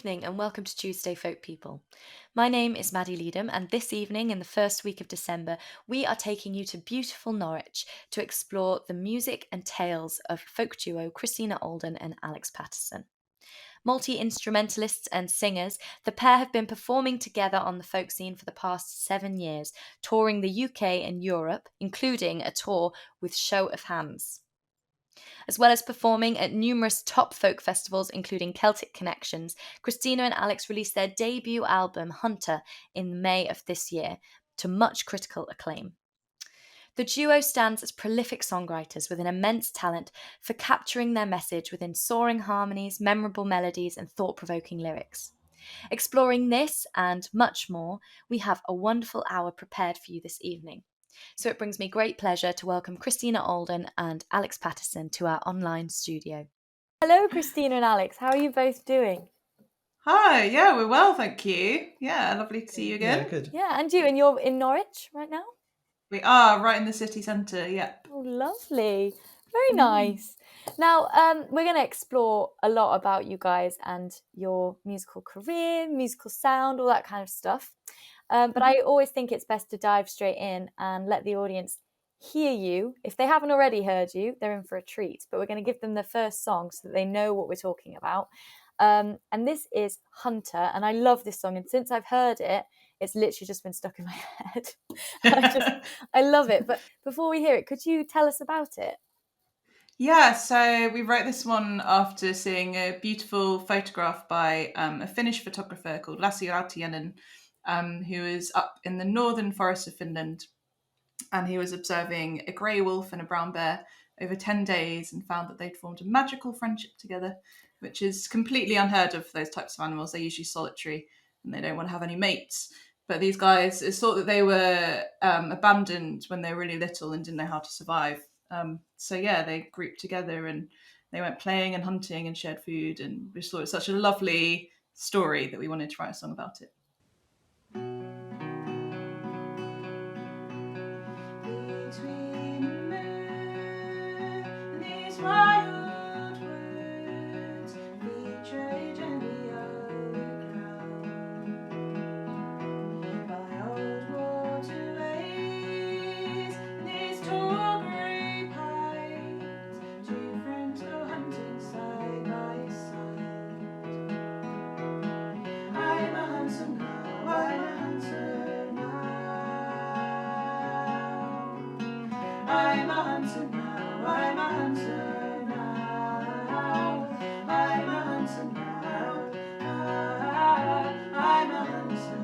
evening and welcome to Tuesday Folk People. My name is Maddie Leadham, and this evening, in the first week of December, we are taking you to beautiful Norwich to explore the music and tales of folk duo Christina Alden and Alex Patterson. Multi-instrumentalists and singers, the pair have been performing together on the folk scene for the past 7 years, touring the UK and Europe, including a tour with Show of Hands. As well as performing at numerous top folk festivals, including Celtic Connections, Christina and Alex released their debut album, Hunter, in May of this year, to much critical acclaim. The duo stands as prolific songwriters with an immense talent for capturing their message within soaring harmonies, memorable melodies, and thought-provoking lyrics. Exploring this and much more, we have a wonderful hour prepared for you this evening. So it brings me great pleasure to welcome Christina Alden and Alex Patterson to our online studio. Hello, Christina and Alex. How are you both doing? Hi, yeah, we're well, thank you. Yeah, lovely to see you again. Yeah, good. Yeah, and you, and you're in Norwich right now? We are right in the city centre, yep. Oh, lovely. Very nice. Now, we're going to explore a lot about you guys and your musical career, musical sound, all that kind of stuff. But I always think it's best to dive straight in and let the audience hear you. If they haven't already heard you, they're in for a treat. But we're going to give them the first song so that they know what we're talking about. And this is Hunter, and I love this song. And since I've heard it, it's literally just been stuck in my head. I love it. But before we hear it, could you tell us about it? Yeah, so we wrote this one after seeing a beautiful photograph by a Finnish photographer called Lassi Rautiainen, who is up in the northern forests of Finland. And he was observing a grey wolf and a brown bear over 10 days and found that they'd formed a magical friendship together, which is completely unheard of for those types of animals. They're usually solitary and they don't want to have any mates. But these guys, it's thought that they were abandoned when they were really little and didn't know how to survive. So yeah, they grouped together and they went playing and hunting and shared food. And we thought it was such a lovely story that we wanted to write a song about it. Wild words betrayed in the overground by old waterways. These tall grey pines, two friends go hunting side by side. I'm a hunter now, I'm a hunter now. I'm a hunter now, I'm a hunter.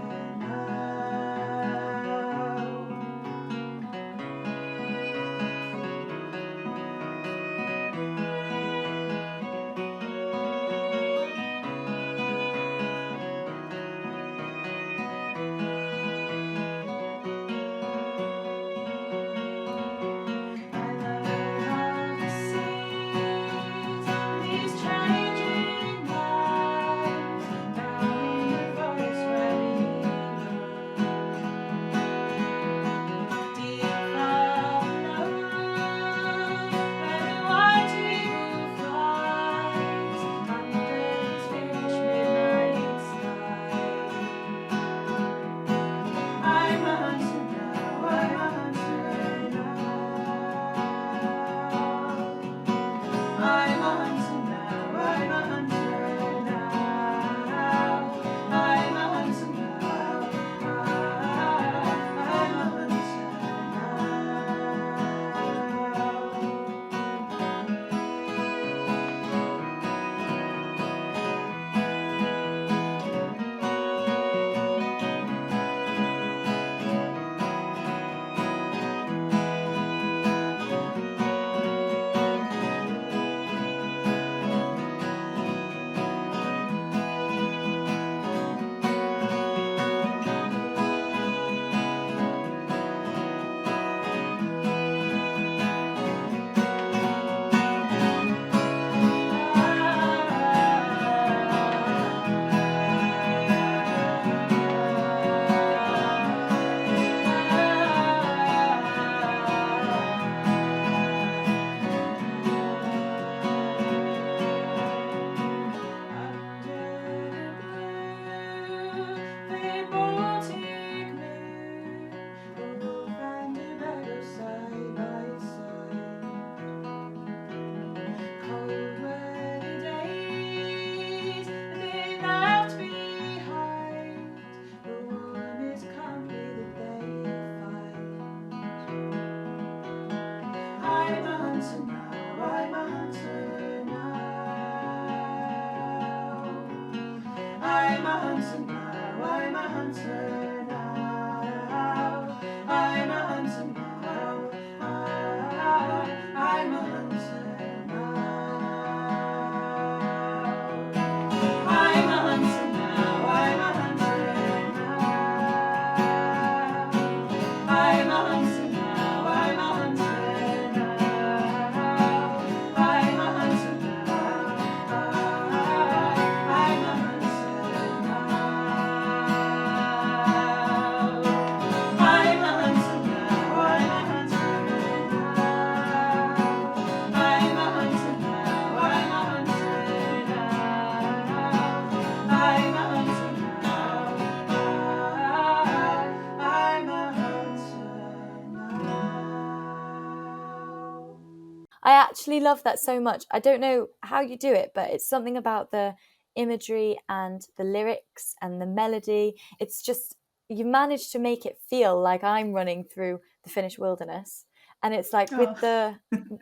I actually love that so much. I don't know how you do it, but it's something about the imagery and the lyrics and the melody. It's just, you manage to make it feel like I'm running through the Finnish wilderness. And it's like with Oh.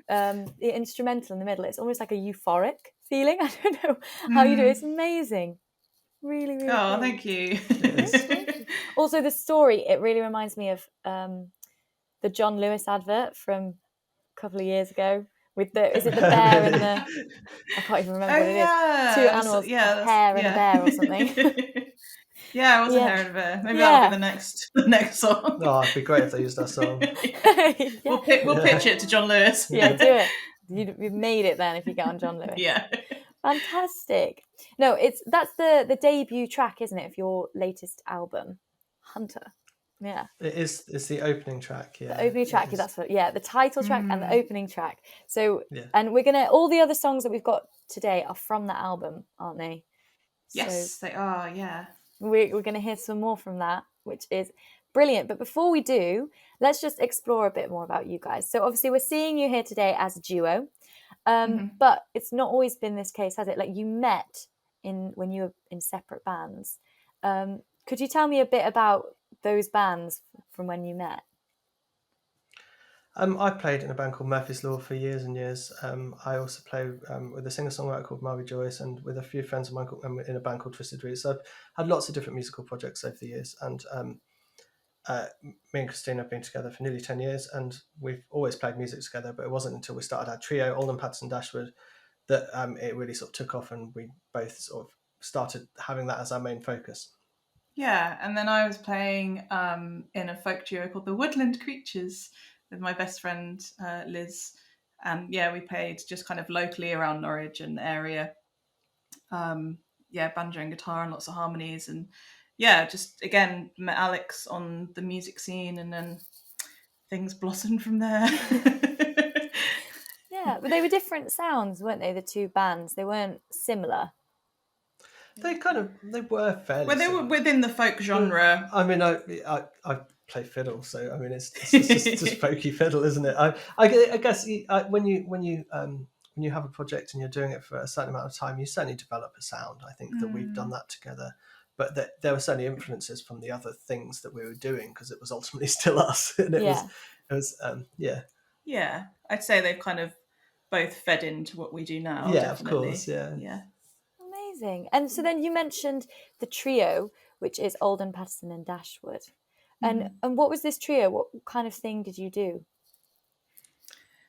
the instrumental in the middle, it's almost like a euphoric feeling. I don't know how you do it. Mm. It's amazing. Really, really Oh, great. thank you. It is. Thank you. Also, the story, it really reminds me of the John Lewis advert from a couple of years ago with is it the bear and Really? I can't even remember Oh what it is. yeah, Two animals, a hare and a bear or something. Yeah, it was a Yeah. hare and a bear. Maybe that'll be Yeah. the next song. Oh, it'd be great if they used that song. Yeah. Yeah. We'll pitch it to John Lewis. Yeah, do it. You've made it then if you get on John Lewis. Yeah. Fantastic. No, that's the debut track, isn't it, of your latest album, Hunter? Yeah. It is. It's the opening track. Yeah. The opening track. That's what. Yeah, the title track and the opening track. So, Yeah. and we're gonna all the other songs that we've got today are from that album, aren't they? Yes, they are. Yeah. We're going to hear some more from that, which is brilliant. But before we do, let's just explore a bit more about you guys. So obviously we're seeing you here today as a duo, but it's not always been this case, has it? Like you met when you were in separate bands. Could you tell me a bit about those bands from when you met? I played in a band called Murphy's Law for years and years. I also play with a singer-songwriter called Marvy Joyce and with a few friends of mine in a band called Twisted Reeds. So I've had lots of different musical projects over the years. And me and Christina have been together for nearly 10 years and we've always played music together, but it wasn't until we started our trio, Alden, Patterson, Dashwood, that it really sort of took off and we both sort of started having that as our main focus. Yeah, and then I was playing in a folk duo called the Woodland Creatures with my best friend Liz, and yeah, we played just kind of locally around Norwich and the area. Banjo and guitar and lots of harmonies, and yeah, just again met Alex on the music scene, and then things blossomed from there. Yeah, but they were different sounds, weren't they? The two bands, they weren't similar. They were fairly. Well, they were within the folk genre. I mean, I play fiddle, so I mean, it's just folky fiddle, isn't it? I guess when you have a project and you're doing it for a certain amount of time, you certainly develop a sound. I think that we've done that together, but there were certainly influences from the other things that we were doing because it was ultimately still us, and it was Yeah, I'd say they've kind of both fed into what we do now. Yeah, definitely. of course, yeah. Amazing. And so then you mentioned the trio, which is Alden, Patterson and Dashwood. And what was this trio? What kind of thing did you do?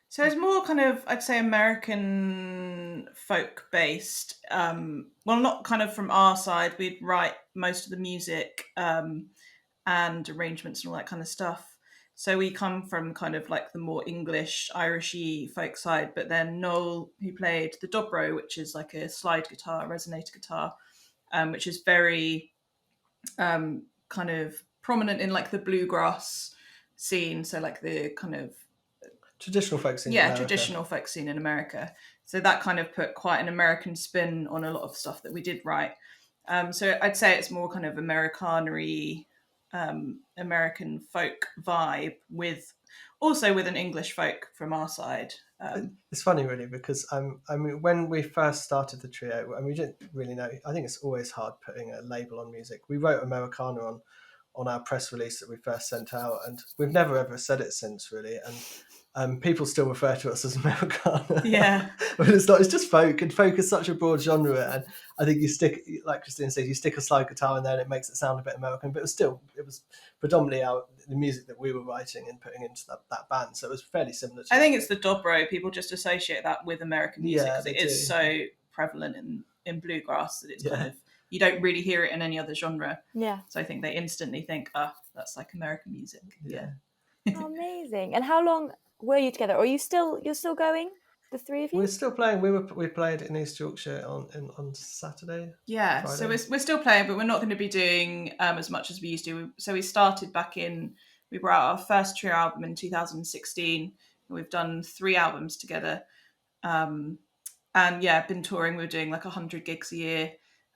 So it's more kind of, I'd say, American folk based. Well, not kind of from our side. We'd write most of the music and arrangements and all that kind of stuff. So we come from kind of like the more English, Irishy folk side. But then Noel, who played the dobro, which is like a slide guitar, resonator guitar, which is very kind of prominent in like the bluegrass scene. So like the kind of traditional folk scene. Yeah, traditional folk scene in America. So that kind of put quite an American spin on a lot of stuff that we did write. So I'd say it's more kind of Americanery, American folk vibe with an English folk from our side. It's funny, really, because I mean, when we first started the trio, and we didn't really know. I think it's always hard putting a label on music. We wrote Americana on our press release that we first sent out, and we've never ever said it since, really. And people still refer to us as Americana. Yeah, but it's not. It's just folk, and folk is such a broad genre. And I think you stick, like Christina said, you stick a slide guitar in there, and it makes it sound a bit American. But it was predominantly the music that we were writing and putting into that band. So it was fairly similar. I think it's the dobro. People just associate that with American music because it is so prevalent in bluegrass that it's kind of, you don't really hear it in any other genre. Yeah. So I think they instantly think, that's like American music. Yeah. Amazing. And how long were you together? Or you're still going, the three of you? We're still playing. We played in East Yorkshire on Saturday. Yeah, Friday. So we're still playing, but we're not going to be doing as much as we used to. So we started we brought out our first trio album in 2016. And we've done 3 albums together. And yeah, been touring. We're doing like 100 gigs a year.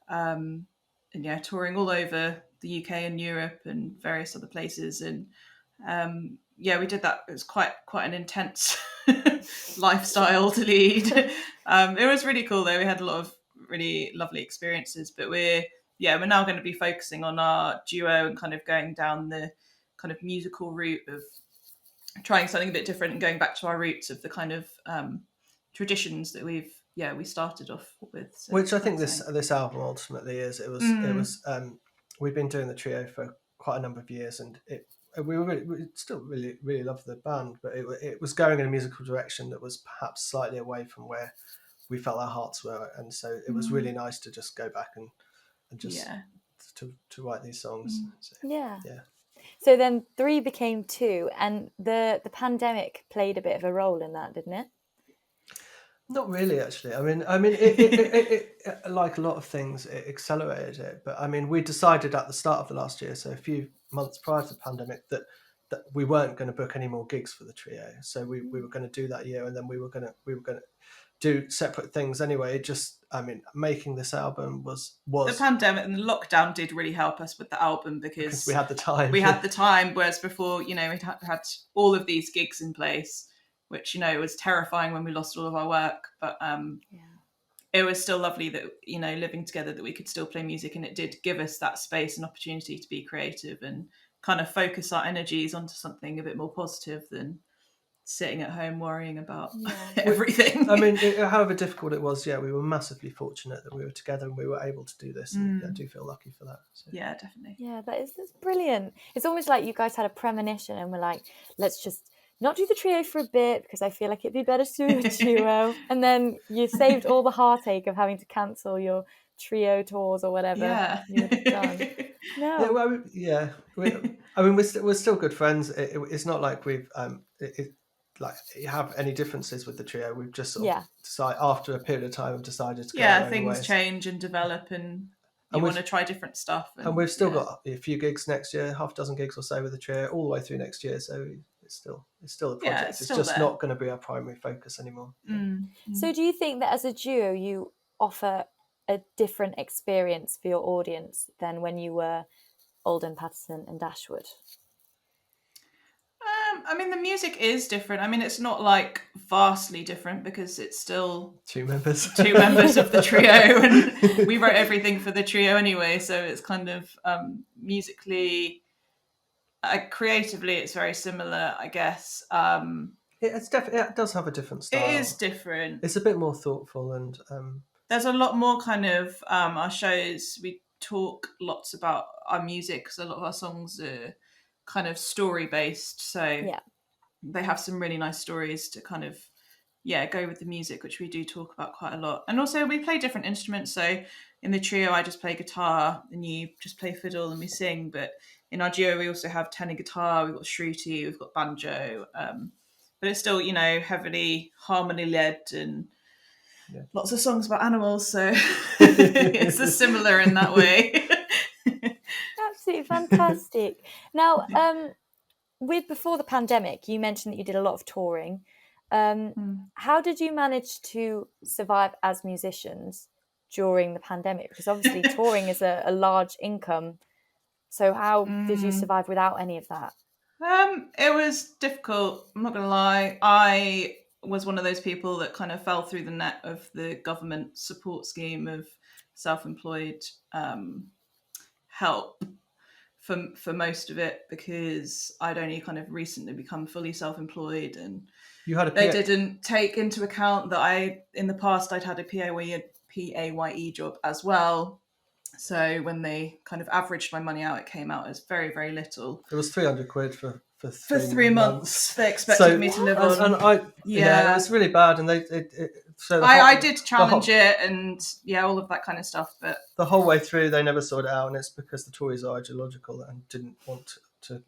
And yeah, touring all over the UK and Europe and various other places. And yeah, we did that. It was quite an intense lifestyle to lead. It was really cool though. We had a lot of really lovely experiences, but we're now going to be focusing on our duo and kind of going down the kind of musical route of trying something a bit different and going back to our roots of the kind of traditions that we started off with. So which I think this album ultimately is. It was we've been doing the trio for quite a number of years, and we still really loved the band, but it was going in a musical direction that was perhaps slightly away from where we felt our hearts were, and so it was really nice to just go back and just to write these songs. So, yeah. So then 3 became 2, and the pandemic played a bit of a role in that, didn't it? Not really, actually. I mean, it like a lot of things, it accelerated it. But I mean, we decided at the start of the last year, so a few months prior to the pandemic, that we weren't going to book any more gigs for the trio. So we were going to do that year, and then we were going to do separate things anyway. Just, I mean, making this album was the pandemic and the lockdown did really help us with the album because we had the time. Whereas before, we'd had all of these gigs in place, which was terrifying when we lost all of our work. But it was still lovely that living together, that we could still play music, and it did give us that space and opportunity to be creative and kind of focus our energies onto something a bit more positive than sitting at home worrying about everything. I mean, however difficult it was, we were massively fortunate that we were together and we were able to do this. And I do feel lucky for that. So. Yeah, definitely. Yeah, that's brilliant. It's almost like you guys had a premonition and were like, let's just not do the trio for a bit because I feel like it'd be better to do a duo. And then you saved all the heartache of having to cancel your trio tours or whatever you would have done. No. I mean, we're still good friends. It's not like we've like have any differences with the trio. We've just sort of decided after a period of time have decided to go things change and develop, and you want to try different stuff. And we've still got a few gigs next year, half a dozen gigs or so with the trio, all the way through next year. So it's still a project. It's just not going to be our primary focus anymore. So do you think that as a duo you offer a different experience for your audience than when you were Alden, Patterson and Dashwood? I mean, the music is different. I mean, it's not like vastly different because it's still two members of the trio, and we wrote everything for the trio anyway. So it's kind of musically, creatively, it's very similar, I guess. It's definitely, it does have a different style. It is different. It's a bit more thoughtful, and there's a lot more kind of our shows. We talk lots about our music because a lot of our songs are kind of story based, so they have some really nice stories to kind of go with the music, which we do talk about quite a lot. And also we play different instruments, so in the trio I just play guitar and you just play fiddle and we sing, but in our duo we also have tenor guitar, we've got shruti, we've got banjo, but it's still heavily harmony led and lots of songs about animals, so it's similar in that way. Absolutely fantastic. Now, before the pandemic, you mentioned that you did a lot of touring. How did you manage to survive as musicians during the pandemic? Because obviously touring is a large income. So how did you survive without any of that? It was difficult. I'm not going to lie. I was one of those people that kind of fell through the net of the government support scheme of self-employed help for most of it, because I'd only kind of recently become fully self-employed, and they didn't take into account that in the past I'd had a PAYE job as well. So when they kind of averaged my money out, it came out as very, very little. It was 300 quid for 3 months. They expected me to live on. And it was really bad. And I did challenge it, and all of that kind of stuff. But the whole way through, they never sorted it out, and it's because the Tories are ideological and didn't want to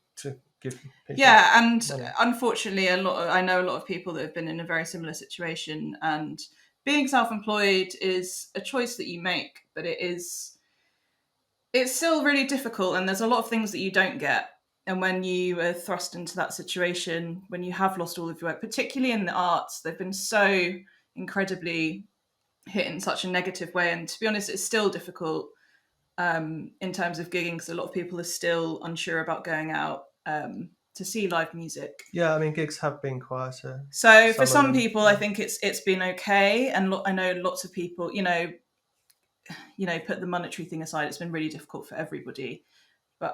give people and money. Unfortunately, I know a lot of people that have been in a very similar situation, and being self-employed is a choice that you make, but it's still really difficult, and there's a lot of things that you don't get. And when you are thrust into that situation, when you have lost all of your work, particularly in the arts, they've been so incredibly hit in such a negative way. And to be honest, it's still difficult in terms of gigging, because a lot of people are still unsure about going out to to see live music. Yeah, I mean, gigs have been quieter. So for some people, I think it's been okay, and I know lots of people, you know, put the monetary thing aside, it's been really difficult for everybody. But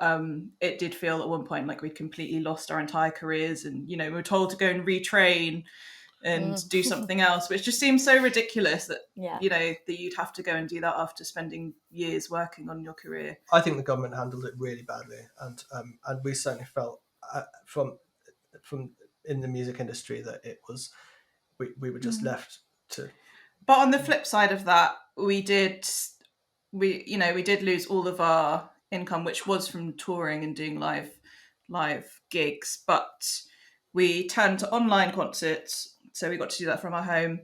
it did feel at one point like we'd completely lost our entire careers, and we were told to go and retrain and do something else, which just seems so ridiculous that that you'd have to go and do that after spending years working on your career. I think the government handled it really badly, and we certainly felt from in the music industry that it was we were just left to. But on the flip side of that, we did lose all of our income, which was from touring and doing live gigs, but we turned to online concerts, so we got to do that from our home.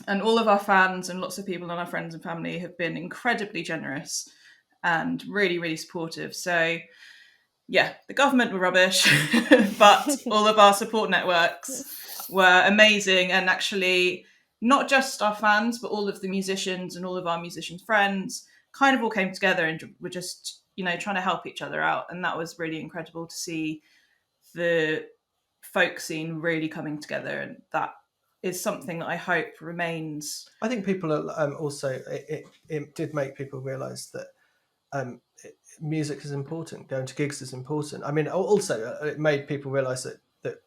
And all of our fans and lots of people and our friends and family have been incredibly generous and really, really supportive. So yeah, the government were rubbish, but all of our support networks were amazing. And actually, not just our fans, but all of the musicians and all of our musicians' friends kind of all came together and were just, trying to help each other out. And that was really incredible to see the folk scene really coming together. And that is something that I hope remains. I think people are also, it did make people realise that music is important, going to gigs is important. I mean, also it made people realise that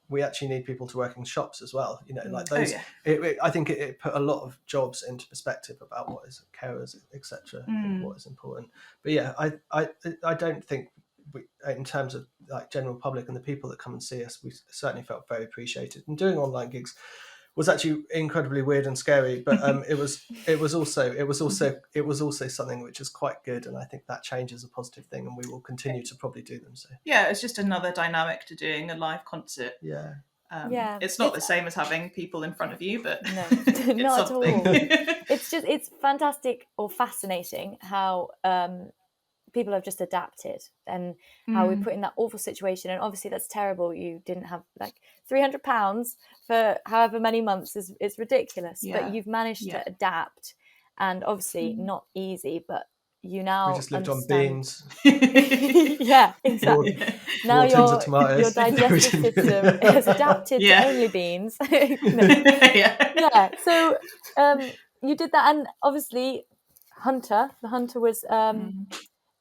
we actually need people to work in shops as well. Like those. Oh, yeah. I think it put a lot of jobs into perspective about what is carers, etc. What is important. But yeah, I don't think we, in terms of like general public and the people that come and see us, we certainly felt very appreciated. And doing online gigs was actually incredibly weird and scary, but it was also something which is quite good, and I think that change is a positive thing, and we will continue to probably do them. So yeah, it's just another dynamic to doing a live concert. Yeah. It's not the same as having people in front of you, but no, it's not something. at all. It's fantastic or fascinating how people have just adapted, and how we put in that awful situation. And obviously that's terrible. You didn't have like £300 for however many months is ridiculous, but you've managed to adapt, and obviously not easy, but you now we just lived on beans. Yeah, exactly. Now your digestive system has adapted to only beans. So you did that, and obviously the Hunter was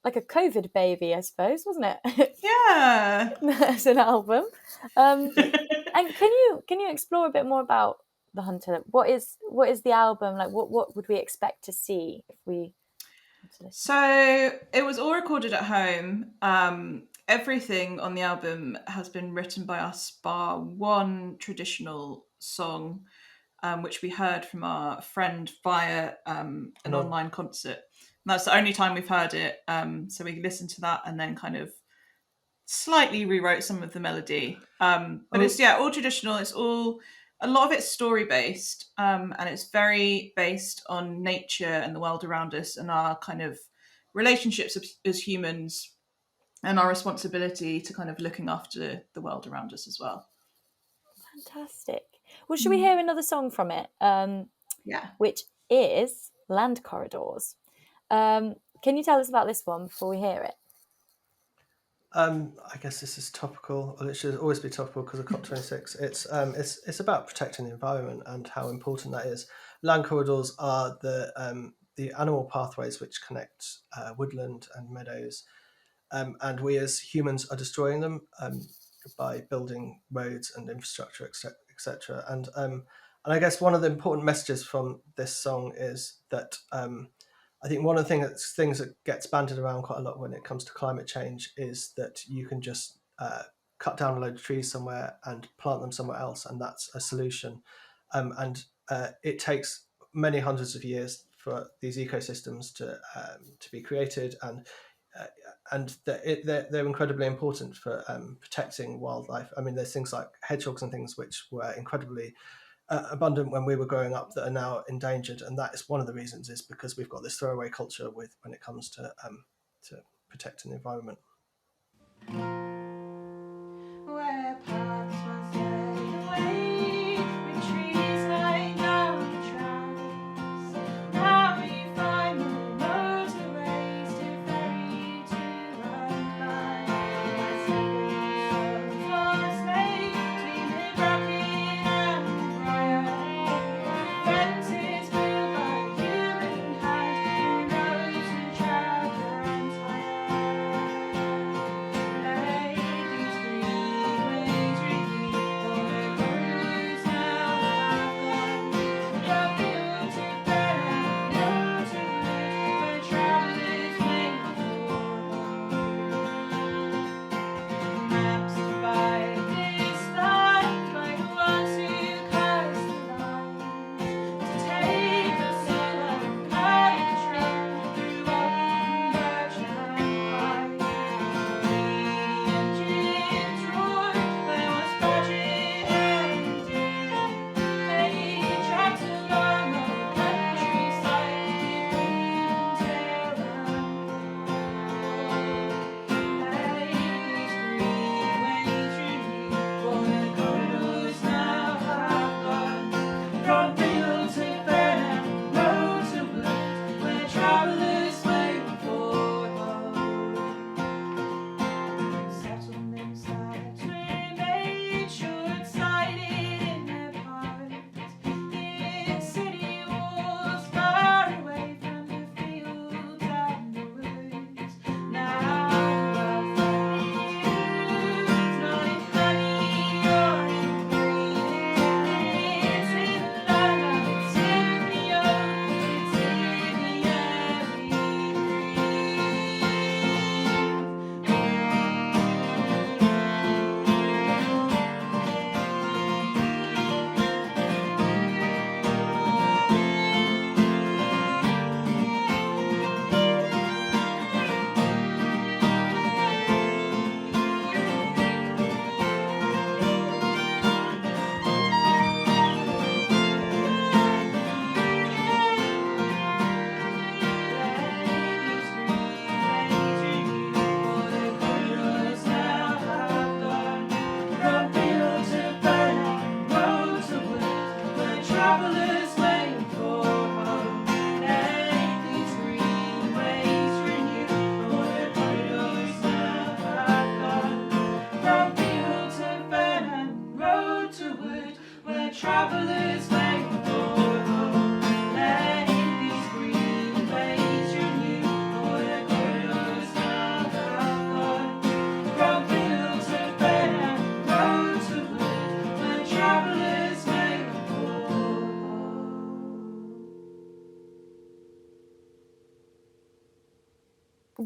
like a COVID baby, I suppose, wasn't it? Yeah. As an album. And can you explore a bit more about the Hunter? What is the album like? What would we expect to see if we? So it was all recorded at home. Everything on the album has been written by us, bar one traditional song, which we heard from our friend via an online concert. And that's the only time we've heard it. So we listened to that and then kind of slightly rewrote some of the melody. But it's all traditional. It's all, a lot of it's story based, and it's very based on nature and the world around us and our kind of relationships as humans and our responsibility to kind of looking after the world around us as well. Fantastic. Well, should we hear another song from it? Which is Land Corridors. Can you tell us about this one before we hear it? I guess this is topical, or it should always be topical because of COP26. It's about protecting the environment and how important that is. Land corridors are the animal pathways which connect woodland and meadows, and we as humans are destroying them by building roads and infrastructure, etc. And I guess one of the important messages from this song is that I think one of the things that gets bandied around quite a lot when it comes to climate change is that you can just cut down a load of trees somewhere and plant them somewhere else, and that's a solution. And it takes many hundreds of years for these ecosystems to be created, and they're incredibly important for protecting wildlife. I mean, there's things like hedgehogs and things which were incredibly abundant when we were growing up that are now endangered, and that is one of the reasons is because we've got this throwaway culture when it comes to protecting the environment. Where paths once led away, with trees lying down the tracks, now we find the motorways to ferry to and back. My second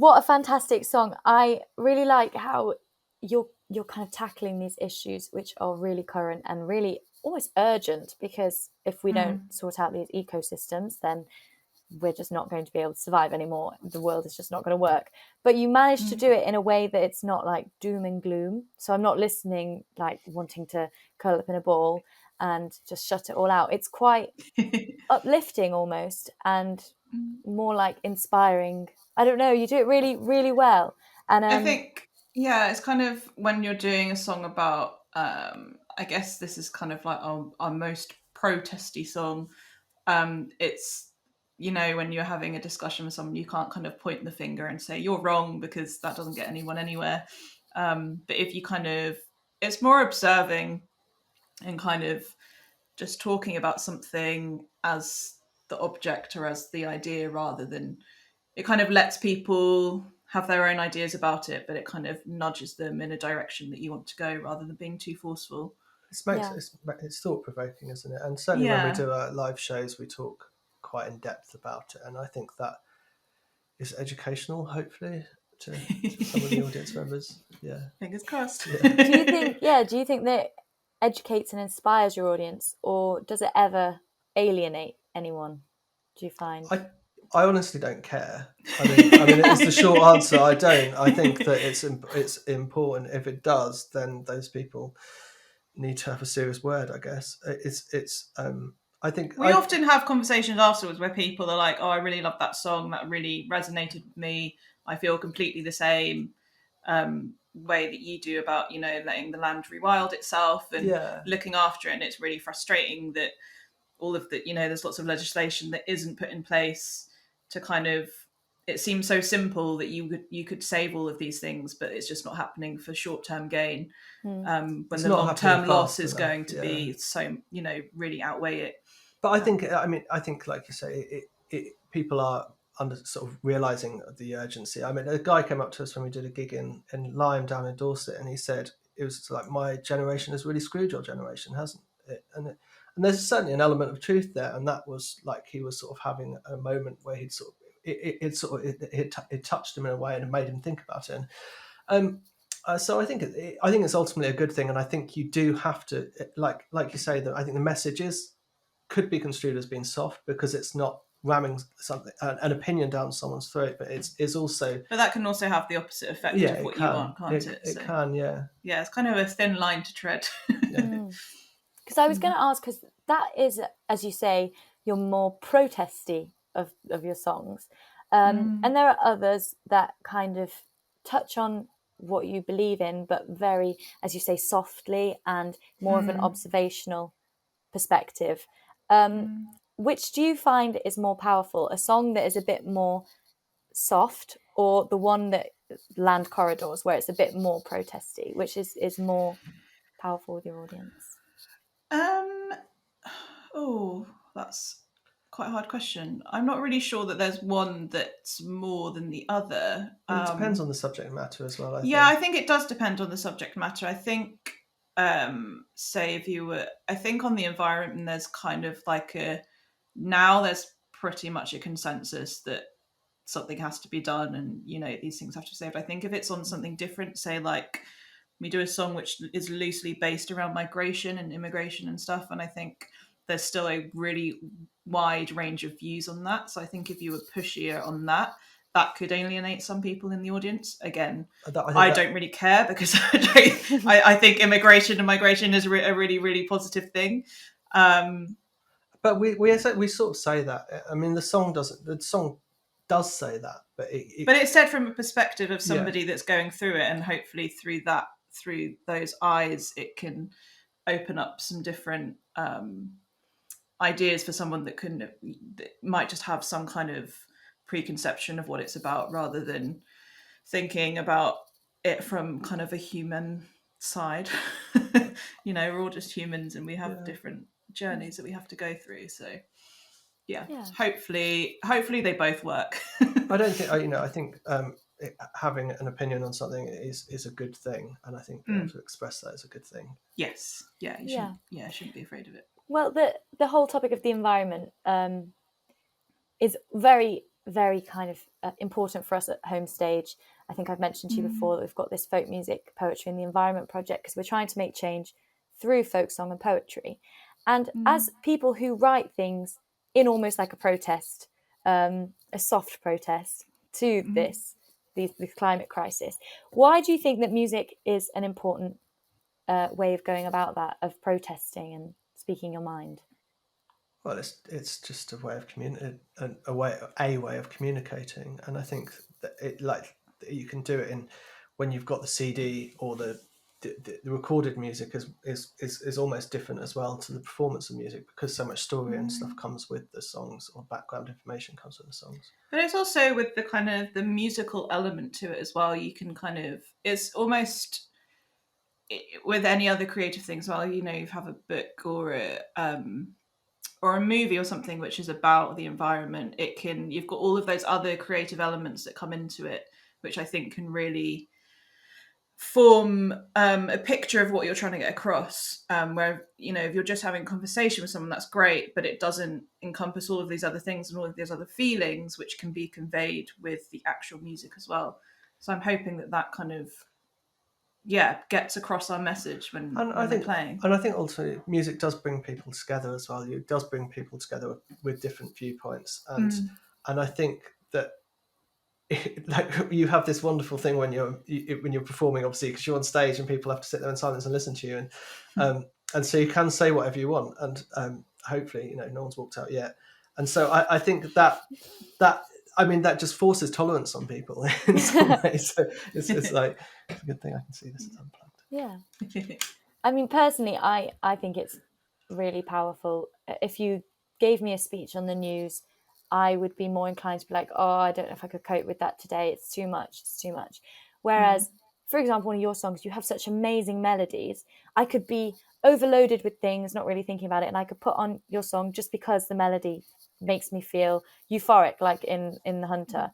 what a fantastic song. I really like how you're kind of tackling these issues which are really current and really almost urgent, because if we don't sort out these ecosystems, then we're just not going to be able to survive anymore. The world is just not going to work. But you managed to do it in a way that it's not like doom and gloom. So I'm not listening like wanting to curl up in a ball and just shut it all out. It's quite uplifting almost, and more like inspiring. I don't know, you do it really, really well. And I think, yeah, it's kind of when you're doing a song about, I guess this is kind of like our most protesty song. It's, you know, when you're having a discussion with someone, you can't kind of point the finger and say you're wrong, because that doesn't get anyone anywhere. But if you kind of, it's more observing and kind of just talking about something as the object or as the idea, rather than, it kind of lets people have their own ideas about it, but it kind of nudges them in a direction that you want to go, rather than being too forceful. It's thought-provoking, isn't it? And certainly when we do our live shows, we talk quite in depth about it, and I think that is educational, hopefully, to some of the audience members. Yeah, fingers crossed. Yeah. Do you think that educates and inspires your audience, or does it ever alienate anyone, do you find? I honestly don't care. I mean, it's the short answer. I don't. I think that it's important. If it does, then those people need to have a serious word, I guess. I think we often have conversations afterwards where people are like, oh, I really love that song, that really resonated with me. I feel completely the same way that you do about, you know, letting the land rewild itself and looking after it. And it's really frustrating that all of the, you know, there's lots of legislation that isn't put in place to kind of, it seems so simple that you could save all of these things, but it's just not happening for short-term gain. When the long-term loss is going to be so, you know, really outweigh it. But I think like you say, people are under sort of realizing the urgency. I mean, a guy came up to us when we did a gig in Lyme down in Dorset, and he said, it was like, my generation has really screwed your generation, hasn't it? And there's certainly an element of truth there, and that was like, he was sort of having a moment where he'd sort of, it touched him in a way and it made him think about it. And so I think it's ultimately a good thing, and I think you do have to, like you say, that I think the message could be construed as being soft, because it's not ramming something, an opinion down someone's throat, but it's also. But that can also have the opposite effect of what you want, can't it? It can, yeah. Yeah, it's kind of a thin line to tread. Because I was going to ask, because that is, as you say, you're more protesty of your songs, and there are others that kind of touch on what you believe in, but very, as you say, softly and more of an observational perspective. Which do you find is more powerful? A song that is a bit more soft, or the one that Land Corridors, where it's a bit more protesty? Which is more powerful with your audience? Oh, that's quite a hard question. I'm not really sure that there's one that's more than the other. It depends on the subject matter as well, I think. I think it does depend on the subject matter. I think, say if you were, I think on the environment, there's kind of like now there's pretty much a consensus that something has to be done, and, you know, these things have to be saved. I think if it's on something different, say like we do a song which is loosely based around migration and immigration and stuff, and I think there's still a really wide range of views on that. So I think if you were pushier on that, that could alienate some people in the audience. Again, I don't really care, because I think immigration and migration is a really, really positive thing. But we sort of say that. I mean, the song does say that, but it's said from a perspective of somebody that's going through it, and hopefully through those eyes, it can open up some different ideas for someone that might just have some kind of preconception of what it's about, rather than thinking about it from kind of a human side. You know, we're all just humans, and we have different journeys that we have to go through. So hopefully they both work. I don't think, I think having an opinion on something is a good thing, and I think being able to express that is a good thing. Yes, you shouldn't be afraid of it. Well, the whole topic of the environment is very very kind of important for us at Home Stage. I think I've mentioned to you before that we've got this folk music, poetry and the environment project, because we're trying to make change through folk song and poetry. And as people who write things in almost like a protest, a soft protest to this climate crisis, why do you think that music is an important way of going about that, of protesting and speaking your mind? Well, it's just a way of a way of communicating, and I think that you can do it in when you've got the CD, or the recorded music is almost different as well to the performance of music, because so much story and stuff comes with the songs, or background information comes with the songs. But it's also with the kind of the musical element to it as well. You can kind of, it's almost with any other creative thing as well. You know, you have a book or a movie or something which is about the environment. You've got all of those other creative elements that come into it, which I think can really form a picture of what you're trying to get across, where, you know, if you're just having a conversation with someone, that's great, but it doesn't encompass all of these other things and all of these other feelings which can be conveyed with the actual music as well. So I'm hoping that kind of gets across our message when they're playing. And I think also music does bring people together as well. It does bring people together with different viewpoints, and I think that like you have this wonderful thing when you're performing, obviously, because you're on stage and people have to sit there in silence and listen to you, and so you can say whatever you want, and hopefully, you know, no one's walked out yet, and so I think that I mean, that just forces tolerance on people in some ways. So it's like, it's a good thing I can see this is unplugged. Yeah. I mean, personally, I think it's really powerful. If you gave me a speech on the news, I would be more inclined to be like, oh, I don't know if I could cope with that today. It's too much. Whereas, for example, one of your songs, you have such amazing melodies. I could be overloaded with things, not really thinking about it, and I could put on your song just because the melody makes me feel euphoric, like in The Hunter.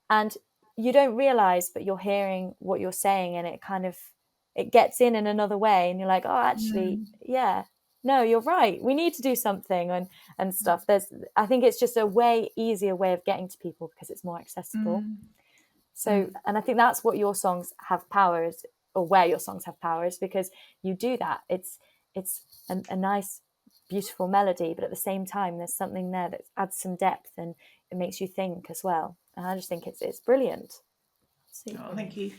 And you don't realize, but you're hearing what you're saying, and it gets in another way, and you're like, oh, actually, no, you're right, we need to do something, and stuff. I think it's just a way easier way of getting to people because it's more accessible. So, and I think that's what your songs have power is, or where your songs have power is because you do that. It's a nice, beautiful melody, but at the same time, there's something there that adds some depth and it makes you think as well. And I just think it's brilliant. Oh, thank you.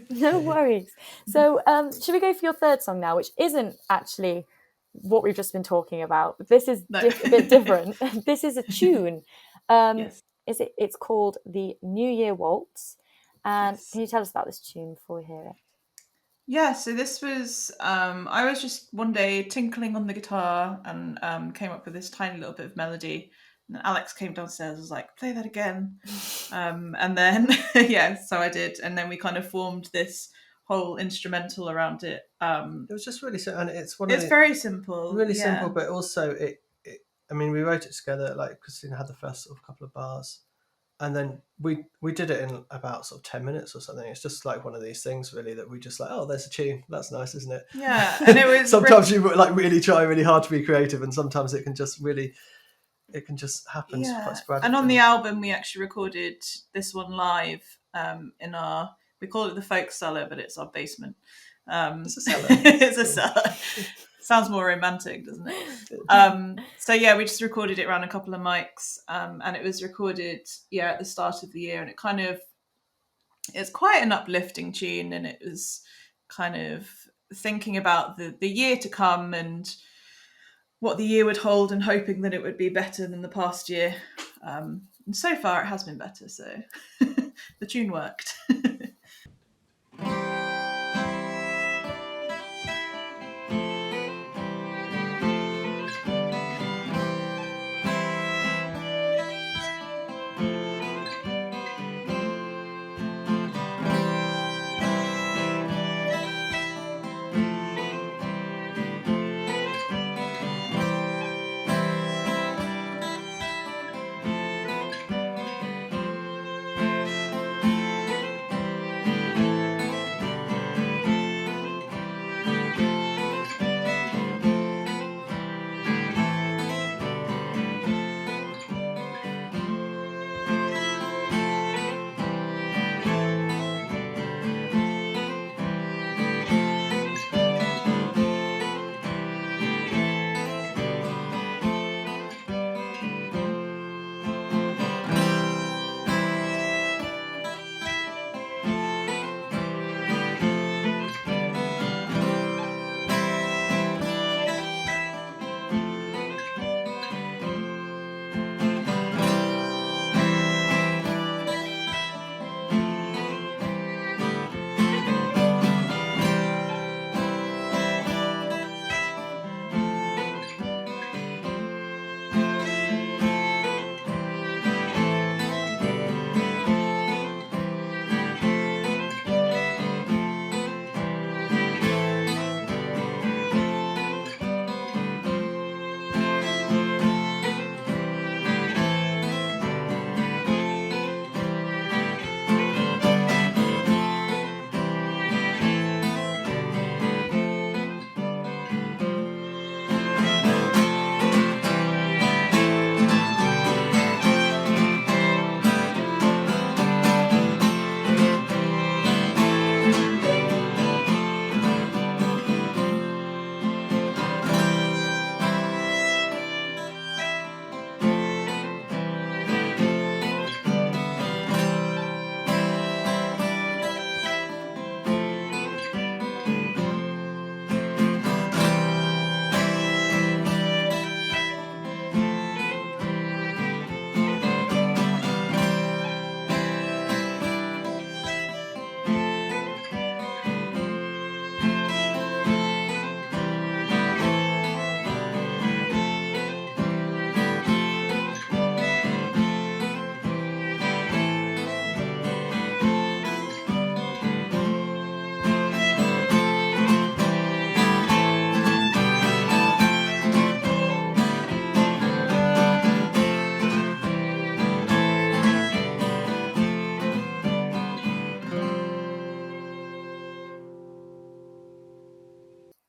No worries. So should we go for your third song now, which isn't actually what we've just been talking about? This is a bit different. This is a tune. Yes. It's called the New Year Waltz. And can you tell us about this tune before we hear it? Yeah, so this was, I was just one day tinkling on the guitar and came up with this tiny little bit of melody. And Alex came downstairs and was like, play that again. And then, so I did. And then we kind of formed this whole instrumental around it. It was just really simple. And it's very simple. Really simple, but also I mean, we wrote it together, like Christina had the first sort of couple of bars. And then we did it in about sort of 10 minutes or something. It's just like one of these things, really, that we just like, oh, there's a tune. That's nice, isn't it? Yeah. And it was sometimes you like really try really hard to be creative, and sometimes it can just happen quite sporadically. And on the album, we actually recorded this one live in we call it the folk cellar, but it's our basement. It's a cellar. It's a cellar. Sounds more romantic, doesn't it? So we just recorded it around a couple of mics, and it was recorded at the start of the year, and it's quite an uplifting tune, and it was kind of thinking about the year to come and what the year would hold, and hoping that it would be better than the past year. And so far it has been better, so the tune worked.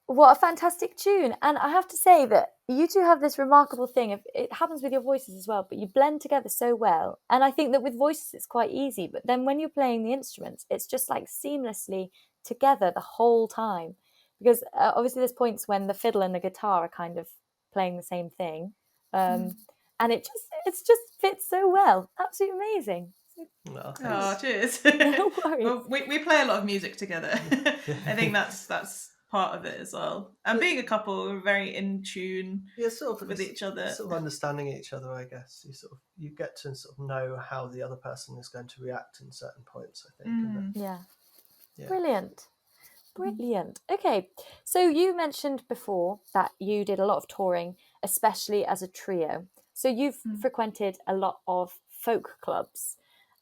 What a fantastic tune. And I have to say that you two have this remarkable thing of it happens with your voices as well, but you blend together so well. And I think that with voices it's quite easy, but then when you're playing the instruments, it's just like seamlessly together the whole time. Because obviously there's points when the fiddle and the guitar are kind of playing the same thing. And it just fits so well. Absolutely amazing. Well, Oh, thanks. cheers. No worries. Well, we play a lot of music together. I think that's part of it as well. And being a couple, we're very in tune Yeah, sort of with each other. sort of understanding each other, I guess. You get to sort of know how the other person is going to react in certain points, I think. And Yeah. yeah. Brilliant. Brilliant. Okay, so you mentioned before that you did a lot of touring, especially as a trio. So you've frequented a lot of folk clubs.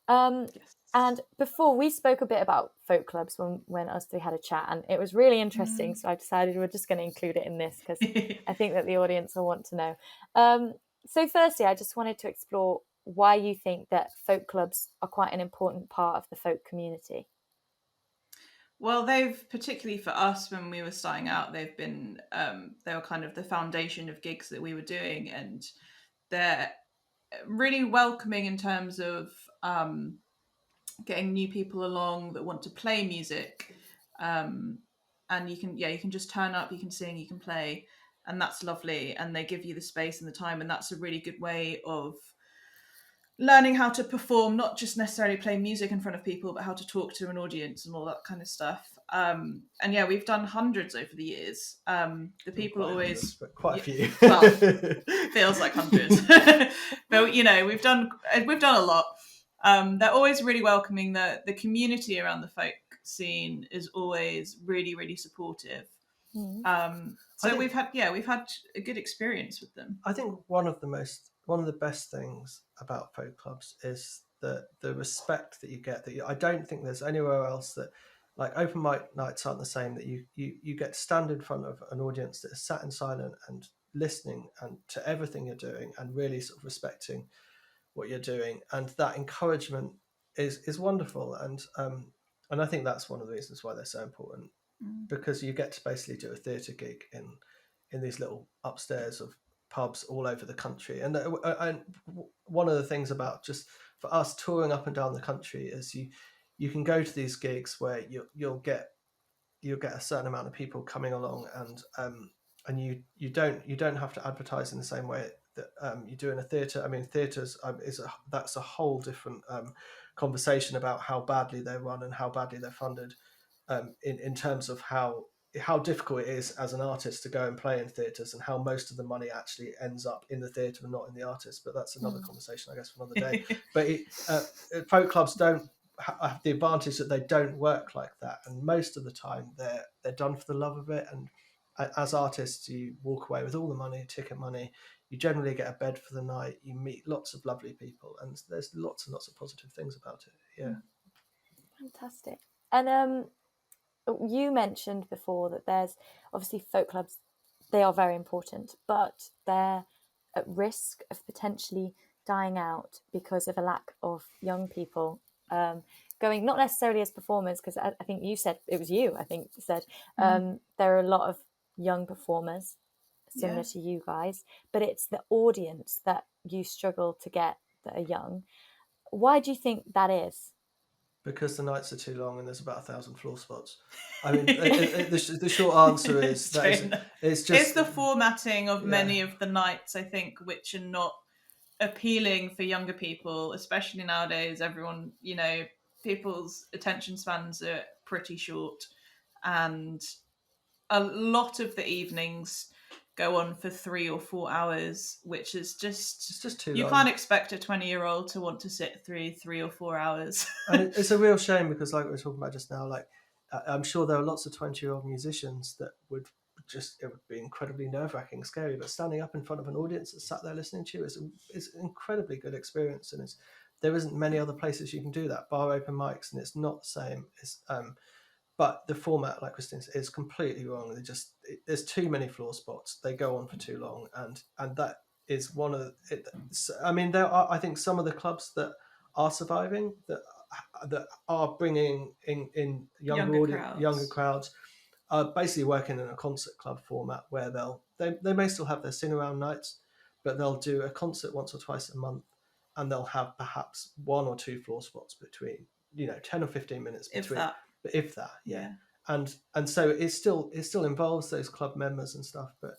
Yes. And before we spoke a bit about folk clubs when us three had a chat, and it was really interesting. So I decided we're just going to include it in this because I think that the audience will want to know. So firstly, I just wanted to explore why you think that folk clubs are quite an important part of the folk community. Well, they've particularly for us when we were starting out, they've been they were kind of the foundation of gigs that we were doing, and they're really welcoming in terms of getting new people along that want to play music. And you can just turn up, you can sing, you can play, and that's lovely. And they give you the space and the time, and that's a really good way of learning how to perform, not just necessarily play music in front of people, but how to talk to an audience and all that kind of stuff. And yeah, we've done hundreds over the years. The people always quite a few. Well, feels like hundreds, but we've done a lot. They're always really welcoming. The community around the folk scene is always really, really supportive. So we've had a good experience with them. I think one of the best things about folk clubs is the respect that you get. I don't think there's anywhere else that, like, open mic nights aren't the same. That you get to stand in front of an audience that is sat in silence and listening and to everything you're doing and really sort of respecting what you're doing, and that encouragement is wonderful. And I think that's one of the reasons why they're so important, because you get to basically do a theatre gig in these little upstairs of pubs all over the country. And one of the things about just for us touring up and down the country is you can go to these gigs where you'll get a certain amount of people coming along, and you don't have to advertise in the same way that you do in a theatre. I mean, theatres that's a whole different conversation about how badly they're run and how badly they're funded, in terms of how difficult it is as an artist to go and play in theatres, and how most of the money actually ends up in the theatre and not in the artist. But that's another conversation, I guess, for another day. But folk clubs don't have the advantage that they don't work like that, and most of the time they're done for the love of it. And as artists, you walk away with all the money, ticket money. You generally get a bed for the night. You meet lots of lovely people, and there's lots and lots of positive things about it. Yeah, Fantastic. And you mentioned before that there's obviously folk clubs, they are very important, but they're at risk of potentially dying out because of a lack of young people going, not necessarily as performers, because I think you said, it was you, I think, said there are a lot of young performers similar to you guys, but it's the audience that you struggle to get that are young. Why do you think that is? because the nights are too long and there's about 1,000 floor spots. I mean, the short answer is it's the formatting of many of the nights, I think, which are not appealing for younger people, especially nowadays. Everyone, people's attention spans are pretty short, and a lot of the evenings go on for 3 or 4 hours, which is just too you long. can't expect a 20-year-old to want to sit through 3 or 4 hours. And it's a real shame, because like we were talking about just now, like I'm sure there are lots of 20-year-old musicians that it would be incredibly nerve-wracking, scary, but standing up in front of an audience that's sat there listening to you is an incredibly good experience. And there isn't many other places you can do that, bar open mics, and it's not the same. But the format, like Christine said, is completely wrong. There's too many floor spots. They go on for too long, and that is one of it. I mean, there are, I think, some of the clubs that are surviving that are bringing in younger crowds. are basically working in a concert club format where they may still have their sing around nights, but they'll do a concert once or twice a month, and they'll have perhaps 1 or 2 floor spots between, 10 or 15 minutes between, if that, yeah. And so it still involves those club members and stuff, but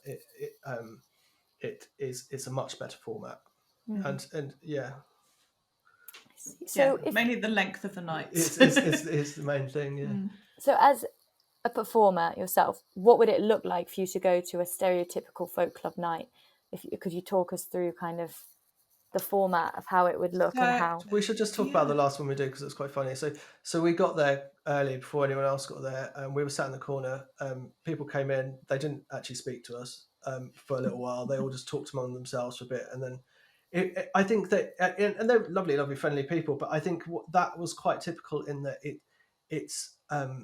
it's a much better format. And yeah. So mainly the length of the nights. It's the main thing, yeah. So as a performer yourself, what would it look like for you to go to a stereotypical folk club night? Could you talk us through kind of the format of how it would look and how? We should just talk about the last one we did because it's quite funny. So we got there early before anyone else got there, and we were sat in the corner. People came in. They didn't actually speak to us for a little while. They all just talked among themselves for a bit, and then I think that, and they're lovely, friendly people. But I think that was quite typical in that it's.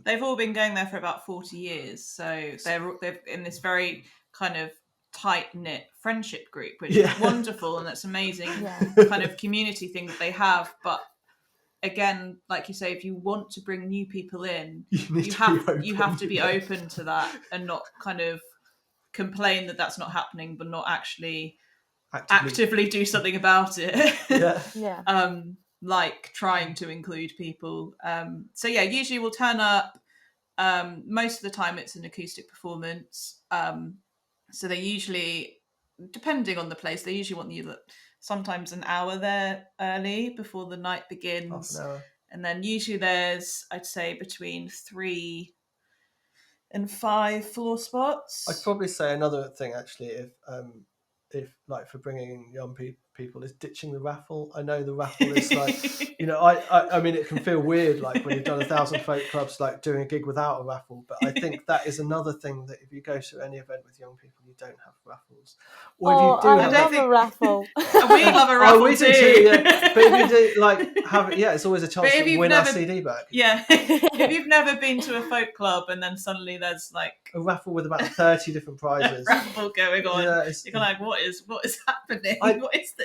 They've all been going there for about 40 years, so they're in this very kind of tight-knit friendship group, which is wonderful, and that's amazing kind of community thing that they have. But again, like you say, if you want to bring new people in, you have to be open to that and not kind of complain that that's not happening, but not actually actively do something about it. Like trying to include people. So usually we'll turn up. Most of the time it's an acoustic performance. So they usually, depending on the place, they usually want you sometimes an hour there early before the night begins. Half an hour. And then usually there's, I'd say, between 3 and 5 floor spots. I'd probably say another thing actually, if like for bringing in young people, is ditching the raffle. I know the raffle is like, I mean, it can feel weird like when you've done 1,000 folk clubs, like doing a gig without a raffle. But I think that is another thing that if you go to any event with young people, you don't have raffles. Or if you do I love a raffle. We love a raffle we do too. Yeah. But if you do like have it, it's always a chance to win our CD back. Yeah. If you've never been to a folk club and then suddenly there's like a raffle with about 30 different prizes, raffle going on, you're kind of like, what is happening? What is this?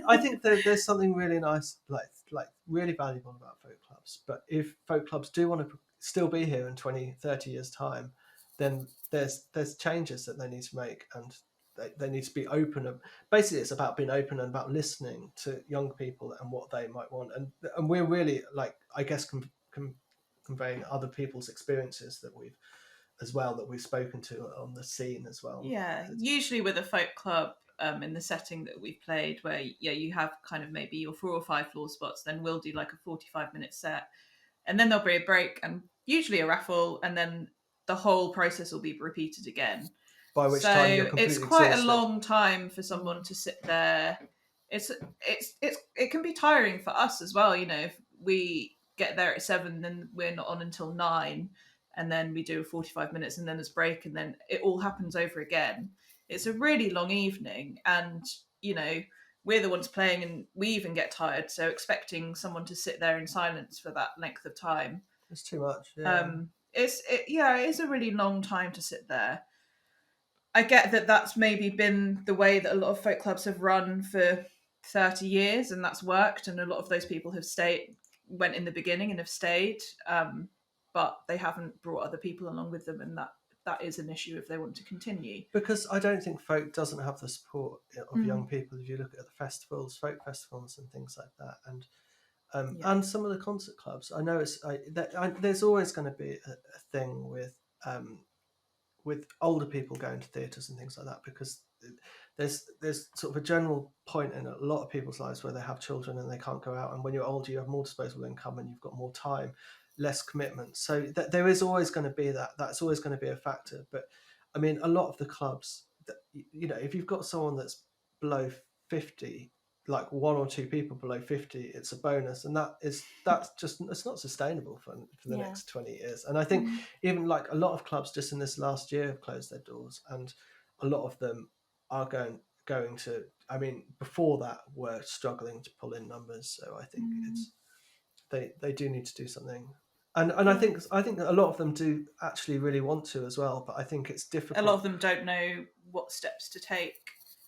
I think there's something really nice, like really valuable about folk clubs. But if folk clubs do want to still be here in 20, 30 years' time, then there's changes that they need to make, and they need to be open. Basically, it's about being open and about listening to young people and what they might want. And we're really, like, I guess, conveying other people's experiences that we've spoken to on the scene as well. Yeah, usually with a folk club, in the setting that we've played, where you have kind of maybe your 4 or 5 floor spots, then we'll do like a 45-minute set, and then there'll be a break and usually a raffle, and then the whole process will be repeated again. By which time you're completely it's quite exhausted. a long time for someone to sit there. It can be tiring for us as well. If we get there at 7, then we're not on until 9, and then we do 45 minutes, and then there's break, and then it all happens over again. It's a really long evening, and we're the ones playing, and we even get tired. So expecting someone to sit there in silence for that length of time, it's too much. Yeah. It is a really long time to sit there. I get that that's maybe been the way that a lot of folk clubs have run for 30 years, and that's worked, and a lot of those people went in the beginning and have stayed, but they haven't brought other people along with them, and that is an issue if they want to continue. Because I don't think folk doesn't have the support of young people. If you look at the festivals, folk festivals and things like that, and some of the concert clubs, I know there's always going to be a thing with older people going to theatres and things like that, because there's sort of a general point in a lot of people's lives where they have children and they can't go out, and when you're older you have more disposable income and you've got more time, less commitment, so there is always going to be that's always going to be a factor. But I mean, a lot of the clubs that, if you've got someone that's below 50, like 1 or 2 people below 50, it's a bonus, and that's just, it's not sustainable for the next 20 years. And I think even like a lot of clubs just in this last year have closed their doors, and a lot of them are going to, I mean, before that were struggling to pull in numbers. So I think they do need to do something. And I think a lot of them do actually really want to as well, but I think it's difficult. A lot of them don't know what steps to take.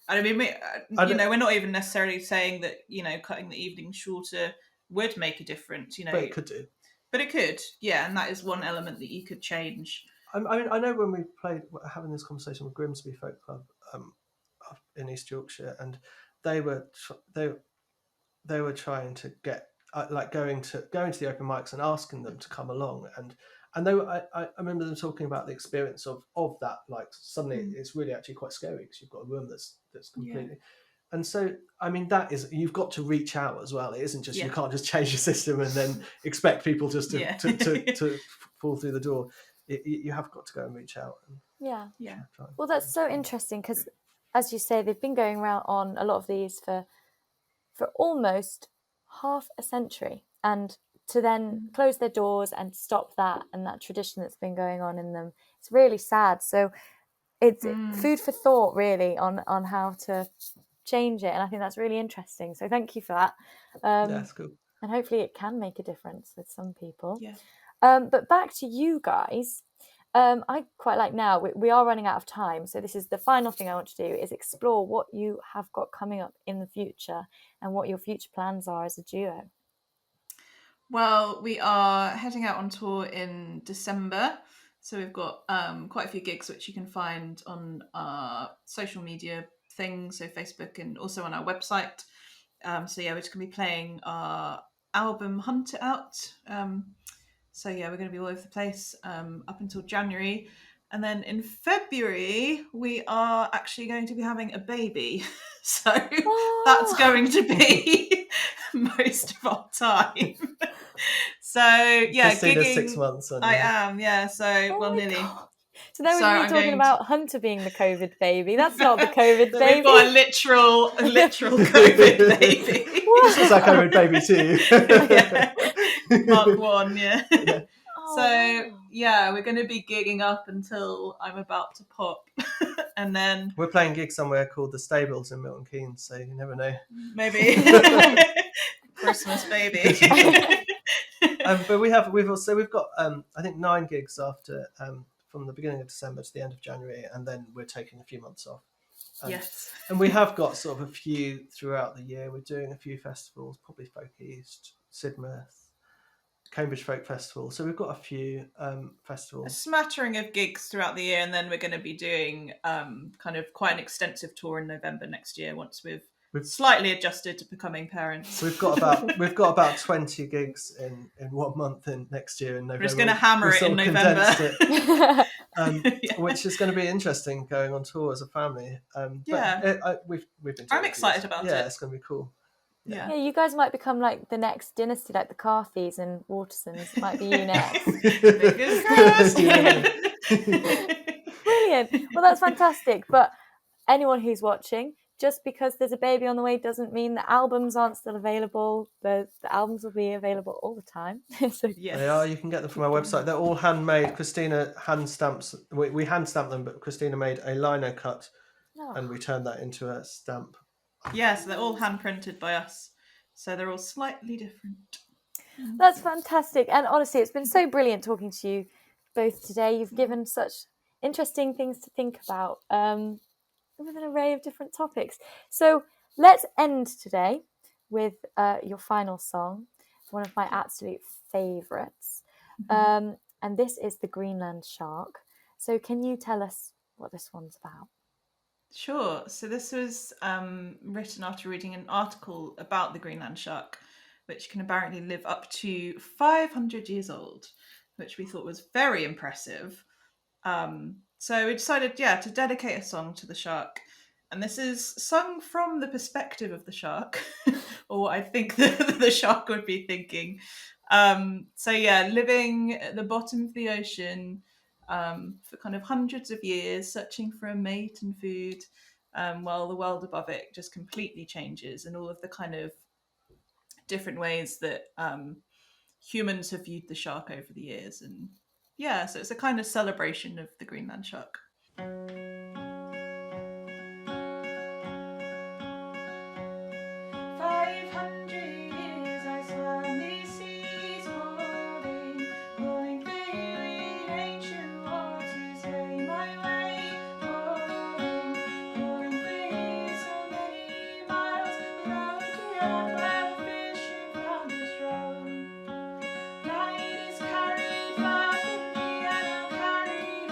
And I mean, we're not even necessarily saying that, cutting the evening shorter would make a difference, But it could do. But it could, yeah, and that is one element that you could change. I mean, I know when we played, having this conversation with Grimsby Folk Club up in East Yorkshire, and they were they were trying to get like going to the open mics and asking them to come along, and they were, I remember them talking about the experience of that. Like suddenly it's really actually quite scary because you've got a room that's completely. And so, I mean, that is, you've got to reach out as well. It isn't just, you can't just change your system and then expect people just to fall through the door. You have got to go and reach out. And Yeah. try. Well, that's so interesting because, as you say, they've been going around on a lot of these for almost half a century, and to then close their doors and stop that and that tradition that's been going on in them, it's really sad. So it's food for thought, really, on how to change it, and I think that's really interesting. So thank you for that. That's cool. And hopefully it can make a difference with some people. Yeah. But back to you guys. I quite like now, we are running out of time, so this is the final thing I want to do, is explore what you have got coming up in the future and what your future plans are as a duo. Well, we are heading out on tour in December, so we've got quite a few gigs which you can find on our social media things, so Facebook and also on our website. So yeah, we're just going to be playing our album Hunt It Out. So yeah, we're going to be all over the place up until January. And then in February, we are actually going to be having a baby. So that's going to be most of our time. So yeah, Christina's gigging. 6 months. I am, yeah. So nearly. God. So then So we're I'm talking going about Hunter being the COVID baby. That's not the COVID baby. We've got a literal COVID baby. This was our COVID baby too. Mark 1, yeah. Oh, So wow. yeah, we're going to be gigging up until I'm about to pop, and then We're playing gigs somewhere called the Stables in Milton Keynes, so you never know. maybe Christmas baby. But we've got I think 9 gigs after from the beginning of December to the end of January, and then we're taking a few months off. Yes. And we have got sort of a few throughout the year. We're doing a few festivals, probably Folk East, Sidmouth, Cambridge Folk Festival. So we've got a few A festivals. smattering of gigs throughout the year, and then we're going to be doing kind of quite an extensive tour in November next year once we've slightly adjusted to becoming parents. We've got about 20 gigs in 1 month in next year in November. We're just going to hammer it in November. Which is going to be interesting going on tour as a family. We've been. I'm excited about it. Yeah, it's going to be cool. Yeah, you guys might become like the next dynasty, like the Carthys and Watersons. It might be you next. Fingers crossed. Brilliant. Well, that's fantastic. But anyone who's watching, just because there's a baby on the way doesn't mean the albums aren't still available. The albums will be available all the time. So yes. They are. You can get them from our website. They're all handmade. Christina hand stamps. We hand stamp them, but Christina made a lino cut, and we turned that into a stamp. Yeah, so they're all hand printed by us. So they're all slightly different. That's fantastic. And honestly, it's been so brilliant talking to you both today. You've given such interesting things to think about with an array of different topics. So let's end today with your final song, one of my absolute favourites. And this is The Greenland Shark. So can you tell us what this one's about? Sure. So this was written after reading an article about the Greenland shark, which can apparently live up to 500 years old, which we thought was very impressive. So we decided, to dedicate a song to the shark. And this is sung from the perspective of the shark, or what I think the shark would be thinking. Living at the bottom of the ocean, for kind of hundreds of years, searching for a mate and food, while the world above it just completely changes, and all of the kind of different ways that humans have viewed the shark over the years. And so it's a kind of celebration of the Greenland shark. 500 years I swam these seas, falling through in ancient waters, going my way, falling through so many miles, without looking at where the fish and flounders roam. Night is carried far from me, and I'll carry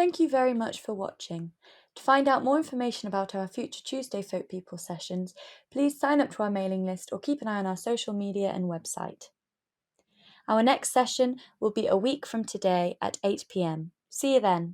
Thank you very much for watching. To find out more information about our future Tuesday Folk People sessions, please sign up to our mailing list or keep an eye on our social media and website. Our next session will be a week from today at 8 p.m. See you then.